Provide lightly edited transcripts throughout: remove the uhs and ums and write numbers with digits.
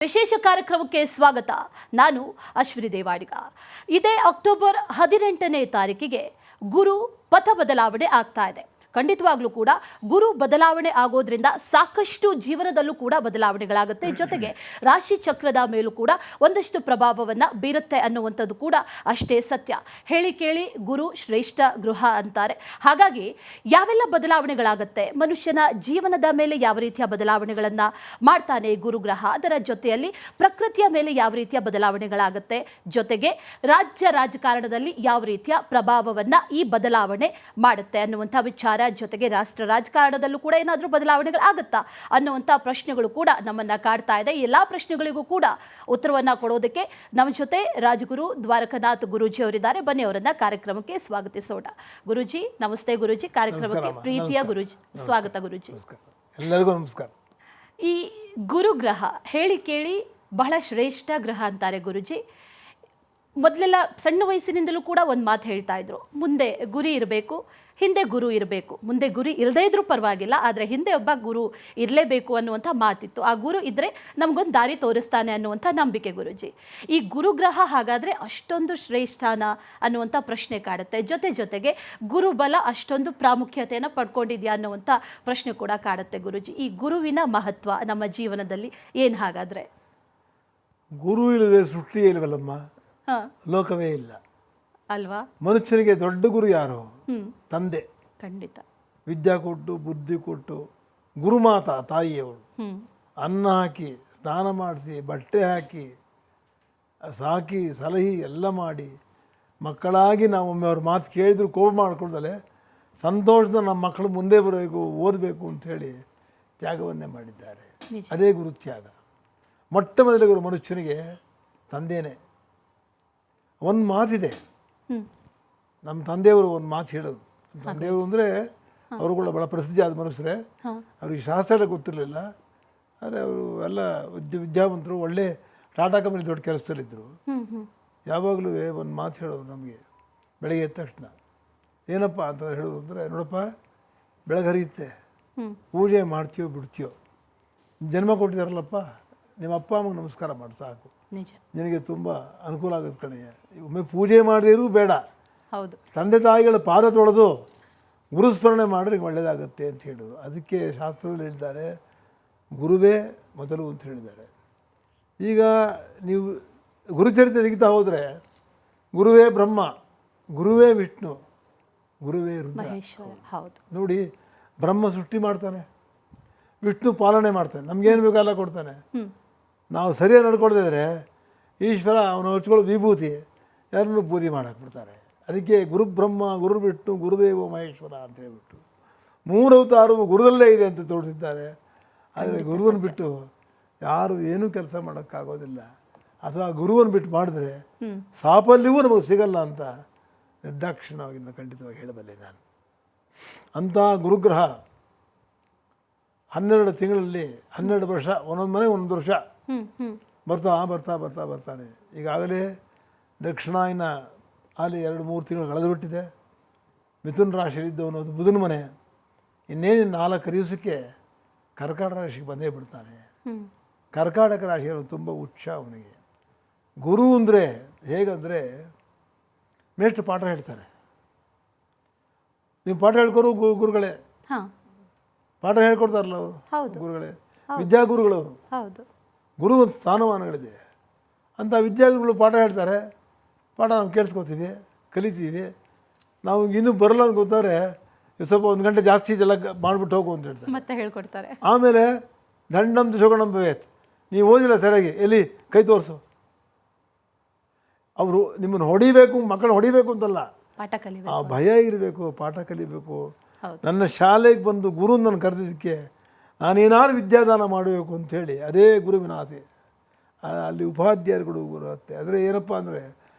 ವಿಶೇಷ ಕಾರ್ಯಕ್ರಮಕ್ಕೆ ಸ್ವಾಗತ. ನಾನು ಅಶ್ವಿನಿ ದೇವಾಡಿಗ. ಇದೇ ಅಕ್ಟೋಬರ್ 18ನೇ ತಾರೀಕಿಗೆ ಗುರು ಪಥ ಬದಲಾವಣೆ ಆಗ್ತಾ ಇದೆ. ಖಂಡಿತವಾಗ್ಲೂ ಕೂಡ ಗುರು ಬದಲಾವಣೆ ಆಗೋದ್ರಿಂದ ಸಾಕಷ್ಟು ಜೀವನದಲ್ಲೂ ಕೂಡ ಬದಲಾವಣೆಗಳಾಗುತ್ತೆ. ಜೊತೆಗೆ ರಾಶಿ ಚಕ್ರದ ಮೇಲೂ ಕೂಡ ಒಂದಷ್ಟು ಪ್ರಭಾವವನ್ನು ಬೀರುತ್ತೆ ಅನ್ನುವಂಥದ್ದು ಕೂಡ ಅಷ್ಟೇ ಸತ್ಯ. ಹೇಳಿ ಕೇಳಿ ಗುರು ಶ್ರೇಷ್ಠ ಗೃಹ ಅಂತಾರೆ. ಹಾಗಾಗಿ ಯಾವೆಲ್ಲ ಬದಲಾವಣೆಗಳಾಗುತ್ತೆ, ಮನುಷ್ಯನ ಜೀವನದ ಮೇಲೆ ಯಾವ ರೀತಿಯ ಬದಲಾವಣೆಗಳನ್ನು ಮಾಡ್ತಾನೆ ಗುರುಗ್ರಹ, ಅದರ ಜೊತೆಯಲ್ಲಿ ಪ್ರಕೃತಿಯ ಮೇಲೆ ಯಾವ ರೀತಿಯ ಬದಲಾವಣೆಗಳಾಗುತ್ತೆ, ಜೊತೆಗೆ ರಾಜ್ಯ ರಾಜಕಾರಣದಲ್ಲಿ ಯಾವ ರೀತಿಯ ಪ್ರಭಾವವನ್ನು ಈ ಬದಲಾವಣೆ ಮಾಡುತ್ತೆ ಅನ್ನುವಂಥ ವಿಚಾರ, ಜೊತೆಗೆ ರಾಷ್ಟ್ರ ರಾಜಕಾರಣದಲ್ಲೂ ಕೂಡ ಏನಾದರೂ ಬದಲಾವಣೆಗಳಾಗುತ್ತಾ ಅನ್ನುವಂಥ ಪ್ರಶ್ನೆಗಳು ಕೂಡ ನಮ್ಮನ್ನ ಕಾಡ್ತಾ ಇದೆ. ಎಲ್ಲಾ ಪ್ರಶ್ನೆಗಳಿಗೂ ಕೂಡ ಉತ್ತರವನ್ನ ಕೊಡೋದಕ್ಕೆ ನಮ್ಮ ಜೊತೆ ರಾಜಗುರು ದ್ವಾರಕನಾಥ್ ಗುರೂಜಿ ಅವರಿದ್ದಾರೆ. ಬನ್ನಿ ಅವರನ್ನ ಕಾರ್ಯಕ್ರಮಕ್ಕೆ ಸ್ವಾಗತಿಸೋಣ. ಗುರೂಜಿ ನಮಸ್ತೆ. ಗುರೂಜಿ ಕಾರ್ಯಕ್ರಮಕ್ಕೆ ಪ್ರೀತಿಯ ಗುರೂಜಿ ಸ್ವಾಗತ. ಗುರೂಜಿ ಎಲ್ಲರಿಗೂ ನಮಸ್ಕಾರ. ಈ ಗುರುಗ್ರಹ ಹೇಳಿ ಕೇಳಿ ಬಹಳ ಶ್ರೇಷ್ಠ ಗ್ರಹ ಅಂತಾರೆ ಗುರೂಜಿ. ಮೊದಲೆಲ್ಲ ಸಣ್ಣ ವಯಸ್ಸಿನಿಂದಲೂ ಕೂಡ ಒಂದು ಮಾತು ಹೇಳ್ತಾ ಇದ್ರು, ಮುಂದೆ ಗುರಿ ಇರಬೇಕು, ಹಿಂದೆ ಗುರು ಇರಬೇಕು. ಮುಂದೆ ಗುರಿ ಇಲ್ಲದೇ ಇದ್ರೂ ಪರವಾಗಿಲ್ಲ, ಆದರೆ ಹಿಂದೆ ಒಬ್ಬ ಗುರು ಇರಲೇಬೇಕು ಅನ್ನುವಂಥ ಮಾತಿತ್ತು. ಆ ಗುರು ಇದ್ದರೆ ನಮಗೊಂದು ದಾರಿ ತೋರಿಸ್ತಾನೆ ಅನ್ನುವಂಥ ನಂಬಿಕೆ ಗುರುಜಿ. ಈ ಗುರುಗ್ರಹ ಹಾಗಾದರೆ ಅಷ್ಟೊಂದು ಶ್ರೇಷ್ಠನ ಅನ್ನುವಂಥ ಪ್ರಶ್ನೆ ಕಾಡುತ್ತೆ. ಜೊತೆಗೆ ಗುರುಬಲ ಅಷ್ಟೊಂದು ಪ್ರಾಮುಖ್ಯತೆಯನ್ನು ಪಡ್ಕೊಂಡಿದೆಯಾ ಅನ್ನುವಂಥ ಪ್ರಶ್ನೆ ಕೂಡ ಕಾಡುತ್ತೆ ಗುರುಜಿ. ಈ ಗುರುವಿನ ಮಹತ್ವ ನಮ್ಮ ಜೀವನದಲ್ಲಿ ಏನು ಹಾಗಾದರೆ? ಗುರು ಇಲ್ಲದೆ ಸೃಷ್ಟಿ ಇಲ್ಲವಲ್ಲಮ್ಮ, ಲೋಕವೇ ಇಲ್ಲ ಅಲ್ವಾ? ಮನುಷ್ಯನಿಗೆ ದೊಡ್ಡ ಗುರು ಯಾರು? ತಂದೆ. ಖಂಡಿತ. ವಿದ್ಯಾ ಕೊಟ್ಟು ಬುದ್ಧಿ ಕೊಟ್ಟು ಗುರುಮಾತಾ ತಾಯಿಯವರು ಅನ್ನ ಹಾಕಿ ಸ್ನಾನ ಮಾಡಿಸಿ ಬಟ್ಟೆ ಹಾಕಿ ಸಾಕಿ ಸಲಹಿ ಎಲ್ಲ ಮಾಡಿ ಮಕ್ಕಳಾಗಿ ನಾವು ಒಮ್ಮೆ ಅವ್ರ ಮಾತು ಕೇಳಿದ್ರು ಕೋಪ ಮಾಡ್ಕೊಳ್ದಲೆ ಸಂತೋಷದ ನಮ್ಮ ಮಕ್ಕಳು ಮುಂದೆ ಬರಬೇಕು, ಓದಬೇಕು ಅಂಥೇಳಿ ತ್ಯಾಗವನ್ನೇ ಮಾಡಿದ್ದಾರೆ. ಅದೇ ಗುರು ತ್ಯಾಗ. ಮೊಟ್ಟ ಮೊದಲ ಗುರು ಮನುಷ್ಯನಿಗೆ ತಂದೆಯೇ. ಒಂದು ಮಾತಿದೆ, ನಮ್ಮ ತಂದೆಯವರು ಒಂದು ಮಾತು ಹೇಳೋದು. ತಂದೆಯವರು ಅಂದರೆ ಅವರುಗಳ ಭಾಳ ಪ್ರಸಿದ್ಧಿ ಆದ ಮನುಷ್ಯರೇ. ಅವ್ರಿಗೆ ಶಾಸ್ತ್ರ ಗೊತ್ತಿರಲಿಲ್ಲ, ಆದರೆ ಅವರು ಎಲ್ಲ ವಿದ್ಯಾವಂತರು, ಒಳ್ಳೆ ಟಾಟಾ ಕಂಪನಿ ದೊಡ್ಡ ಕೆಲಸದಲ್ಲಿದ್ದರು. ಯಾವಾಗಲೂ ಒಂದು ಮಾತು ಹೇಳೋದು ನಮಗೆ ಬೆಳಗ್ಗೆ ಎದ್ದ ತಕ್ಷಣ. ಏನಪ್ಪ ಅಂತ ಹೇಳೋದು ಅಂದರೆ, ನೋಡಪ್ಪ ಬೆಳಗ್ಗೆ ಹರಿಯುತ್ತೆ, ಪೂಜೆ ಮಾಡ್ತೀಯೋ ಬಿಡ್ತೀಯೋ, ಜನ್ಮ ಕೊಟ್ಟಿದ್ದಾರಲ್ಲಪ್ಪ, ನಿಮ್ಮ ಅಪ್ಪ ಅಮ್ಮಗೆ ನಮಸ್ಕಾರ ಮಾಡಿ ಸಾಕು, ನಿನಗೆ ತುಂಬ ಅನುಕೂಲ ಆಗೋದು ಕಣೆಯ. ಒಮ್ಮೆ ಪೂಜೆ ಮಾಡದಿರೂ ಬೇಡ, ಹೌದು, ತಂದೆ ತಾಯಿಗಳ ಪಾದ ತೊಳೆದು ಗುರುಸ್ಮರಣೆ ಮಾಡಿದ್ರೆ ಒಳ್ಳೆಯದಾಗತ್ತೆ ಅಂತ ಹೇಳಿದರು. ಅದಕ್ಕೆ ಶಾಸ್ತ್ರದಲ್ಲಿ ಹೇಳಿದ್ದಾರೆ, ಗುರುವೇ ಮೊದಲು ಅಂತ ಹೇಳಿದ್ದಾರೆ. ಈಗ ನೀವು ಗುರುಚರಿತ್ರೆ ತೆಗಿತಾ ಹೋದರೆ ಗುರುವೇ ಬ್ರಹ್ಮ, ಗುರುವೇ ವಿಷ್ಣು, ಗುರುವೇ ರುದ್ರ. ಹೌದು ನೋಡಿ, ಬ್ರಹ್ಮ ಸೃಷ್ಟಿ ಮಾಡ್ತಾನೆ, ವಿಷ್ಣು ಪಾಲನೆ ಮಾಡ್ತಾನೆ, ನಮಗೇನು ಬೇಕಲ್ಲ ಕೊಡ್ತಾನೆ. ನಾವು ಸರಿಯಾಗಿ ನಡ್ಕೊಳ್ತಿದ್ರೆ ಈಶ್ವರ ಅವನು ಹಚ್ಕೊಳ್ಳೋ ವಿಭೂತಿ ಯಾರನ್ನು ಬೂದಿ ಮಾಡಾಕ್ಬಿಡ್ತಾರೆ. ಅದಕ್ಕೆ ಗುರು ಬ್ರಹ್ಮ, ಗುರು ವಿಷ್ಣು, ಗುರುದೇವ ಮಹೇಶ್ವರ ಅಂತ ಹೇಳ್ಬಿಟ್ಟು 3 ಅವತಾರವು ಗುರುದಲ್ಲೇ ಇದೆ ಅಂತ ತೋರಿಸಿದ್ದಾರೆ. ಆದರೆ ಗುರುವನ್ನು ಬಿಟ್ಟು ಯಾರು ಏನೂ ಕೆಲಸ ಮಾಡೋಕ್ಕಾಗೋದಿಲ್ಲ, ಅಥವಾ ಗುರುವನ್ನು ಬಿಟ್ಟು ಮಾಡಿದ್ರೆ ಸಾಫಲ್ಯವೂ ನಮಗೆ ಸಿಗಲ್ಲ ಅಂತ ನಿರ್ದಾಕ್ಷಿಣ್ಯವಾಗಿ ಖಂಡಿತವಾಗಿ ಹೇಳಬಲ್ಲೆ ನಾನು. ಅಂಥ ಗುರುಗ್ರಹ 12 ತಿಂಗಳಲ್ಲಿ 12 ವರ್ಷ, ಒಂದೊಂದು ಮನೆ 1 ವರ್ಷ ಬರ್ತಾನೆ. ಈಗಾಗಲೇ ದಕ್ಷಿಣಾಯನ ಅಲ್ಲಿ 2-3 ತಿಂಗಳು ಕಳೆದು ಬಿಟ್ಟಿದೆ. ಮಿಥುನ ರಾಶಿಯಲ್ಲಿದ್ದವನು ಅದು ಬುಧನ ಮನೆ. ಇನ್ನೇನು 4 ದಿವಸಕ್ಕೆ ಕರ್ಕಾಟಕ ರಾಶಿಗೆ ಬಂದೇ ಬಿಡ್ತಾನೆ. ಕರ್ಕಾಟಕ ರಾಶಿಯನ್ನು ತುಂಬ ಉಚ್ಚ ಅವನಿಗೆ. ಗುರು ಅಂದರೆ ಹೇಗಂದರೆ, ಮೇಷ್ಟ್ರು ಪಾಠ ಹೇಳ್ತಾರೆ, ನೀವು ಪಾಠ ಹೇಳ್ಕೊರು ಗುರುಗಳೇ, ಪಾಠ ಹೇಳ್ಕೊಡ್ತಾರಲ್ಲ ಅವರು ಗುರುಗಳೇ, ವಿದ್ಯಾಗುರುಗಳವರು. ಗುರು ಸ್ಥಾನಮಾನಗಳಿದೆ. ಅಂಥ ವಿದ್ಯಾಗುರುಗಳು ಪಾಠ ಹೇಳ್ತಾರೆ, ಪಾಠ ನಾವು ಕೇಳಿಸ್ಕೊತೀವಿ, ಕಲಿತೀವಿ. ನಾವು ಇನ್ನೂ ಬರಲ್ಲ ಅಂತ ಗೊತ್ತಾರೆ, ಸ್ವಲ್ಪ 1 ಗಂಟೆ ಜಾಸ್ತಿ ಇದೆಲ್ಲ ಮಾಡಿಬಿಟ್ಟು ಹೋಗು ಅಂತ ಹೇಳ್ತಾರೆ, ಮತ್ತೆ ಹೇಳ್ಕೊಡ್ತಾರೆ. ಆಮೇಲೆ ದಂಡಂ ದುಶೋಗಣಂ ಭವೇತ್, ನೀವು ಓದಿಲ್ಲ ಸರಿಯಾಗಿ, ಎಲ್ಲಿ ಕೈ ತೋರಿಸು. ಅವರು ನಿಮ್ಮನ್ನು ಹೊಡಿಬೇಕು, ಮಕ್ಕಳು ಹೊಡಿಬೇಕು ಅಂತಲ್ಲ, ಆ ಭಯ ಇರಬೇಕು, ಪಾಠ ಕಲಿಬೇಕು. ನನ್ನ ಶಾಲೆಗೆ ಬಂದು ಗುರು ನನ್ನ ಕರೆದಿದ್ದಕ್ಕೆ ನಾನೇನಾದ್ರು ವಿದ್ಯಾದಾನ ಮಾಡಬೇಕು ಅಂಥೇಳಿ ಅದೇ ಗುರುವಿನ ಆಸೆ. ಅಲ್ಲಿ ಉಪಾಧ್ಯಾಯರುಗಳು ಗುರು ಹತ್ತೆ. ಆದರೆ ಏನಪ್ಪ ಅಂದರೆ,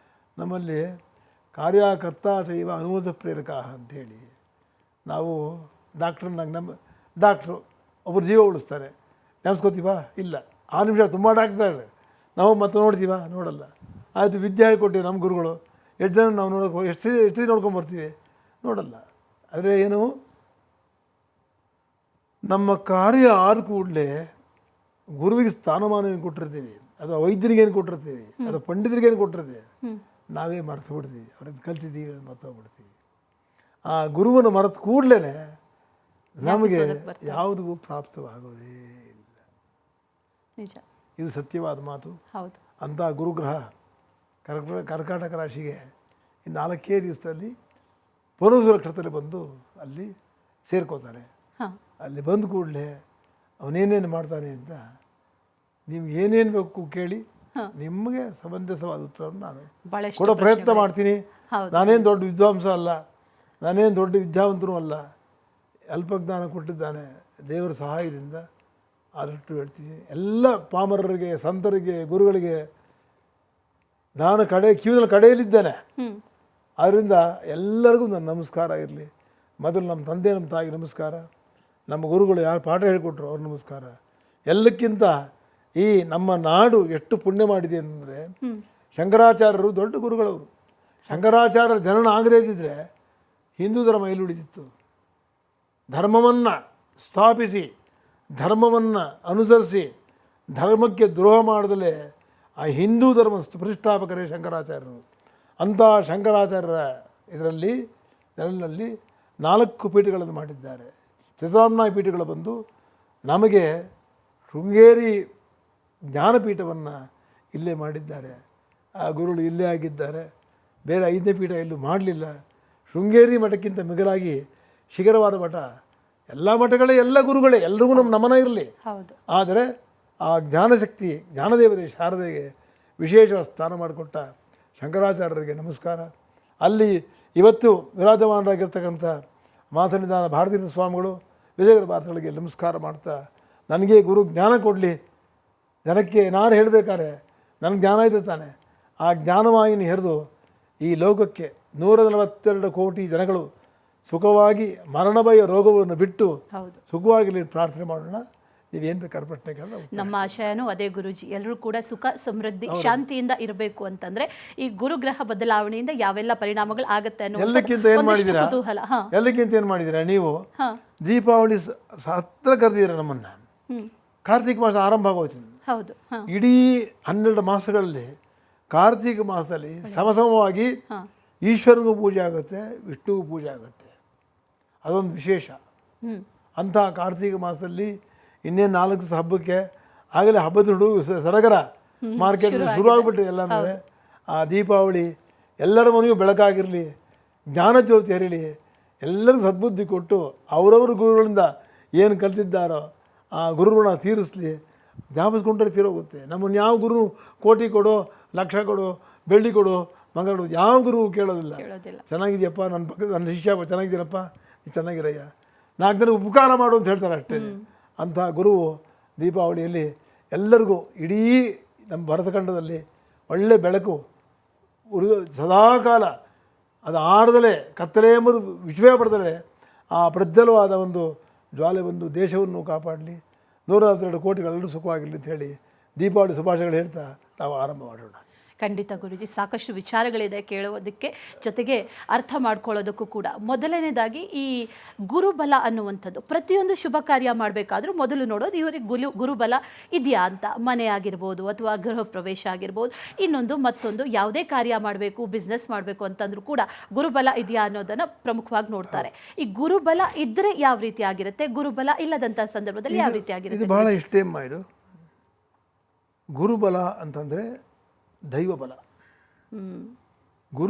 ನಮ್ಮಲ್ಲಿ ಕಾರ್ಯಕರ್ತ ಶೈವ ಅನುಮೋದ ಪ್ರೇರಕ ಅಂಥೇಳಿ ನಾವು ಡಾಕ್ಟ್ರು ಒಬ್ಬರು ಜೀವ ಉಳಿಸ್ತಾರೆ, ನೆನೆಸ್ಕೋತೀವ? ಇಲ್ಲ. 6 ನಿಮಿಷ ತುಂಬ ಡಾಕ್ಟ್ರು ನಾವು ಮತ್ತೆ ನೋಡ್ತೀವ? ನೋಡಲ್ಲ. ಆಯಿತು, ವಿದ್ಯೆ ಹೇಳ್ಕೊಟ್ಟಿವಿ ನಮ್ಮ ಗುರುಗಳು, 8 ಜನ ನಾವು ನೋಡೋಕೆ ಎಷ್ಟು ನೋಡ್ಕೊಂಬರ್ತೀವಿ? ನೋಡಲ್ಲ. ಆದರೆ ಏನು, ನಮ್ಮ ಕಾರ್ಯ ಆದ ಕೂಡಲೇ ಗುರುವಿಗೆ ಸ್ಥಾನಮಾನ ಏನು ಕೊಟ್ಟಿರ್ತೀವಿ, ಅಥವಾ ವೈದ್ಯರಿಗೇನು ಕೊಟ್ಟಿರ್ತೀವಿ, ಅಥವಾ ಪಂಡಿತರಿಗೇನು ಕೊಟ್ಟಿರ್ತೀವಿ, ನಾವೇ ಮರೆತು ಬಿಡ್ತೀವಿ. ಅವ್ರಿಗೆ ಕಲ್ತಿದ್ದೀವಿ ಮರ್ತೋಗ್ಬಿಡ್ತೀವಿ. ಆ ಗುರುವನ್ನು ಮರೆತು ಕೂಡಲೇ ನಮಗೆ ಯಾವುದಿಗೂ ಪ್ರಾಪ್ತವಾಗೋದೇ ಇಲ್ಲ. ನಿಜ, ಇದು ಸತ್ಯವಾದ ಮಾತು. ಹೌದು. ಅಂಥ ಗುರುಗ್ರಹ ಕರ್ಕಾಟಕ ರಾಶಿಗೆ ಈ 4 ದಿವಸದಲ್ಲಿ ಪುನರ್ವಸು ನಕ್ಷತ್ರದಲ್ಲಿ ಬಂದು ಅಲ್ಲಿ ಸೇರ್ಕೋತಾನೆ. ಅಲ್ಲಿ ಬಂದ ಕೂಡಲೇ ಅವನೇನೇನು ಮಾಡ್ತಾನೆ ಅಂತ ನಿಮ್ಗೆ ಏನೇನು ಬೇಕು ಕೇಳಿ ನಿಮಗೆ ಸಮಂಜಸವಾದ ಉತ್ತರವನ್ನು ನಾನು ಕೊಡೋ ಪ್ರಯತ್ನ ಮಾಡ್ತೀನಿ. ನಾನೇನು ದೊಡ್ಡ ವಿದ್ವಾಂಸ ಅಲ್ಲ, ನಾನೇನು ದೊಡ್ಡ ವಿದ್ಯಾವಂತನೂ ಅಲ್ಲ, ಅಲ್ಪಜ್ಞಾನ ಕೊಟ್ಟಿದ್ದಾನೆ ದೇವರ ಸಹಾಯದಿಂದ ಆದಷ್ಟು ಹೇಳ್ತೀನಿ. ಎಲ್ಲ ಪಾಮರರಿಗೆ, ಸಂತರಿಗೆ, ಗುರುಗಳಿಗೆ ನಾನು ಕ್ಯೂನಲ್ಲಿ ಕಡೆಯಲ್ಲಿದ್ದೇನೆ. ಆದ್ದರಿಂದ ಎಲ್ಲರಿಗೂ ನನ್ನ ನಮಸ್ಕಾರ ಇರಲಿ. ಮೊದಲು ನಮ್ಮ ತಂದೆ, ನಮ್ಮ ತಾಯಿಗೆ ನಮಸ್ಕಾರ, ನಮ್ಮ ಗುರುಗಳು ಯಾರು ಪಾಠ ಹೇಳಿಕೊಟ್ರು ಅವ್ರ ನಮಸ್ಕಾರ. ಎಲ್ಲಕ್ಕಿಂತ ಈ ನಮ್ಮ ನಾಡು ಎಷ್ಟು ಪುಣ್ಯ ಮಾಡಿದೆ ಅಂದರೆ ಶಂಕರಾಚಾರ್ಯರು ದೊಡ್ಡ ಗುರುಗಳವರು. ಶಂಕರಾಚಾರ್ಯರ ಜನನ ಆಗದೇ ಇದ್ದಿದ್ರೆ ಹಿಂದೂ ಧರ್ಮ ಎಲ್ಲಿ ಉಳಿದಿತ್ತು? ಧರ್ಮವನ್ನು ಸ್ಥಾಪಿಸಿ, ಧರ್ಮವನ್ನು ಅನುಸರಿಸಿ, ಧರ್ಮಕ್ಕೆ ದ್ರೋಹ ಮಾಡದಲೇ ಆ ಹಿಂದೂ ಧರ್ಮ ಪ್ರತಿಷ್ಠಾಪಕರೇ ಶಂಕರಾಚಾರ್ಯರು. ಅಂಥ ಶಂಕರಾಚಾರ್ಯರ ಇದರಲ್ಲಿ ನೆರಳಿನಲ್ಲಿ 4 ಪೀಠಗಳನ್ನು ಮಾಡಿದ್ದಾರೆ. ಚತುರಾಮ್ನಾಯ ಪೀಠಗಳು ಬಂದು ನಮಗೆ ಶೃಂಗೇರಿ ಜ್ಞಾನಪೀಠವನ್ನು ಇಲ್ಲೇ ಮಾಡಿದ್ದಾರೆ. ಆ ಗುರುಗಳು ಇಲ್ಲೇ ಆಗಿದ್ದಾರೆ. ಬೇರೆ 5ನೇ ಪೀಠ ಎಲ್ಲೂ ಮಾಡಲಿಲ್ಲ. ಶೃಂಗೇರಿ ಮಠಕ್ಕಿಂತ ಮಿಗಿಲಾಗಿ ಶಿಖರವಾದ ಮಠ. ಎಲ್ಲ ಮಠಗಳೇ, ಎಲ್ಲ ಗುರುಗಳೇ, ಎಲ್ರಿಗೂ ನಮ್ಮ ನಮನ ಇರಲಿ. ಆದರೆ ಆ ಜ್ಞಾನಶಕ್ತಿ, ಜ್ಞಾನದೇವತೆ ಶಾರದೆಗೆ ವಿಶೇಷ ಸ್ಥಾನ ಮಾಡಿಕೊಟ್ಟ ಶಂಕರಾಚಾರ್ಯರಿಗೆ ನಮಸ್ಕಾರ. ಅಲ್ಲಿ ಇವತ್ತು ವಿರಾಜಮಾನರಾಗಿರ್ತಕ್ಕಂಥ ಮಾತನಿದಾನ ಭಾರತೀಯ ಸ್ವಾಮಿಗಳು, ವಿಜಯಗರ ಭಾರತಗಳಿಗೆ ನಮಸ್ಕಾರ ಮಾಡ್ತಾ, ನನಗೆ ಗುರು ಜ್ಞಾನ ಕೊಡಲಿ. ಜನಕ್ಕೆ ನಾನು ಹೇಳಬೇಕಾದ್ರೆ ನನಗೆ ಜ್ಞಾನ ಇದೆ ತಾನೆ, ಆ ಜ್ಞಾನವಾಹಿನಿ ಹೆರೆದು ಈ ಲೋಕಕ್ಕೆ 142 ಕೋಟಿ ಜನಗಳು ಸುಖವಾಗಿ ಮರಣಭಯ ರೋಗವನ್ನು ಬಿಟ್ಟು ಸುಖವಾಗಿ ಪ್ರಾರ್ಥನೆ ಮಾಡೋಣ. ನೀವೇನು ಬೇಕಾದ್ರೆ ಪ್ರಶ್ನೆ ಕೇಳೋಣ. ನಮ್ಮ ಆಶಯನೂ ಅದೇ ಗುರುಜಿ, ಎಲ್ಲರೂ ಕೂಡ ಸುಖ ಸಮೃದ್ಧಿ ಶಾಂತಿಯಿಂದ ಇರಬೇಕು ಅಂತಂದ್ರೆ ಈ ಗುರುಗ್ರಹ ಬದಲಾವಣೆಯಿಂದ ಯಾವೆಲ್ಲ ಪರಿಣಾಮಗಳು ಆಗುತ್ತೆ ಅನ್ನೋ ಎಲ್ಲಕ್ಕಿಂತ ಏನು ಮಾಡಿದ್ದೀರಾ, ಎಲ್ಲಕ್ಕಿಂತ ಏನು ಮಾಡಿದ್ದೀರಾ ನೀವು? ದೀಪಾವಳಿ ಹತ್ರ ಕರೆದಿದ್ದೀರಾ ನಮ್ಮನ್ನು. ಕಾರ್ತಿಕ ಮಾಸ ಆರಂಭ ಆಗೋಯ್ತು. ಹೌದು. ಇಡೀ 12 ಮಾಸಗಳಲ್ಲಿ ಕಾರ್ತಿಕ ಮಾಸದಲ್ಲಿ ಸಮಸಮವಾಗಿ ಈಶ್ವರನಿಗೂ ಪೂಜೆ ಆಗುತ್ತೆ, ವಿಷ್ಣುಗೂ ಪೂಜೆ ಆಗುತ್ತೆ. ಅದೊಂದು ವಿಶೇಷ. ಅಂಥ ಕಾರ್ತಿಕ ಮಾಸದಲ್ಲಿ ಇನ್ನೇನು 4 ದಿವಸ ಹಬ್ಬಕ್ಕೆ ಆಗಲೇ ಹಬ್ಬದ ಹುಡುಗ ಸಡಗರ ಮಾರ್ಕೆಟ್ ಶುರುವಾಗ್ಬಿಟ್ಟು ಎಲ್ಲನೂ. ಆ ದೀಪಾವಳಿ ಎಲ್ಲರ ಮನೆಯೂ ಬೆಳಕಾಗಿರಲಿ, ಜ್ಞಾನಜ್ಯೋತಿ ಹರಿಲಿ, ಎಲ್ಲರಿಗೂ ಸದ್ಬುದ್ಧಿ ಕೊಟ್ಟು ಅವರವ್ರ ಗುರುಗಳಿಂದ ಏನು ಕಲ್ತಿದ್ದಾರೋ ಆ ಗುರುಗಳನ್ನ ತೀರಿಸಲಿ. ಜ್ಞಾಪಿಸ್ಕೊಂಡ್ರೆ ತೀರೋಗುತ್ತೆ. ನಮ್ಮನ್ನು ಯಾವ ಗುರು ಕೋಟಿ ಕೊಡು, ಲಕ್ಷ ಕೊಡು, ಬೆಳ್ಳಿ ಕೊಡು, ಮಂಗಳ ಕೊಡು, ಯಾವ ಗುರು ಕೇಳೋದಿಲ್ಲ. ಚೆನ್ನಾಗಿದೆಯಪ್ಪ, ನನ್ನ ಪಕ್ಕದ ನನ್ನ ಶಿಷ್ಯ ಚೆನ್ನಾಗಿದ್ದೀನಪ್ಪ, ನೀ ಚೆನ್ನಾಗಿರಯ್ಯ, 4 ಜನಕ್ಕೆ ಉಪಕಾರ ಮಾಡು ಅಂತ ಹೇಳ್ತಾರೆ ಅಷ್ಟೇ. ಅಂಥ ಗುರುವು ದೀಪಾವಳಿಯಲ್ಲಿ ಎಲ್ಲರಿಗೂ ಇಡೀ ನಮ್ಮ ಭರತಖಂಡದಲ್ಲಿ ಒಳ್ಳೆ ಬೆಳಕು ಸದಾಕಾಲ ಅದು ಆರದಲೇ ಕತ್ತಲೆ ಎಂಬುದು ವಿಶ್ವೇ ಪಡೆದಲೇ ಆ ಪ್ರಜ್ವಲವಾದ ಒಂದು ಜ್ವಾಲೆ ಬಂದು ದೇಶವನ್ನು ಕಾಪಾಡಲಿ, 142 ಕೋಟಿಗಳೆಲ್ಲರೂ ಸುಖವಾಗಿರಲಿ ಅಂತ ಹೇಳಿ ದೀಪಾವಳಿ ಶುಭಾಶಯಗಳು ಹೇಳ್ತಾ ನಾವು ಆರಂಭ ಮಾಡೋಣ. ಖಂಡಿತ ಗುರುಜಿ, ಸಾಕಷ್ಟು ವಿಚಾರಗಳಿದೆ ಕೇಳೋದಕ್ಕೆ, ಜೊತೆಗೆ ಅರ್ಥ ಮಾಡ್ಕೊಳ್ಳೋದಕ್ಕೂ ಕೂಡ. ಮೊದಲನೇದಾಗಿ ಈ ಗುರುಬಲ ಅನ್ನುವಂಥದ್ದು ಪ್ರತಿಯೊಂದು ಶುಭ ಕಾರ್ಯ ಮಾಡಬೇಕಾದ್ರೂ ಮೊದಲು ನೋಡೋದು ಇವರಿಗೆ ಗುರುಬಲ ಇದೆಯಾ ಅಂತ. ಮನೆ ಆಗಿರ್ಬೋದು ಅಥವಾ ಗೃಹ ಪ್ರವೇಶ ಆಗಿರ್ಬೋದು, ಇನ್ನೊಂದು ಮತ್ತೊಂದು ಯಾವುದೇ ಕಾರ್ಯ ಮಾಡಬೇಕು, ಬಿಸ್ನೆಸ್ ಮಾಡಬೇಕು ಅಂತಂದ್ರೂ ಕೂಡ ಗುರುಬಲ ಇದೆಯಾ ಅನ್ನೋದನ್ನು ಪ್ರಮುಖವಾಗಿ ನೋಡ್ತಾರೆ. ಈ ಗುರುಬಲ ಇದ್ದರೆ ಯಾವ ರೀತಿ ಆಗಿರುತ್ತೆ, ಗುರುಬಲ ಇಲ್ಲದಂಥ ಸಂದರ್ಭದಲ್ಲಿ ಯಾವ ರೀತಿ ಆಗಿರುತ್ತೆ? ಇದು ಬಹಳ ಇಷ್ಟೇ ಇದು ಗುರುಬಲ ಅಂತಂದರೆ ದೈವಬಲ. ಗುರು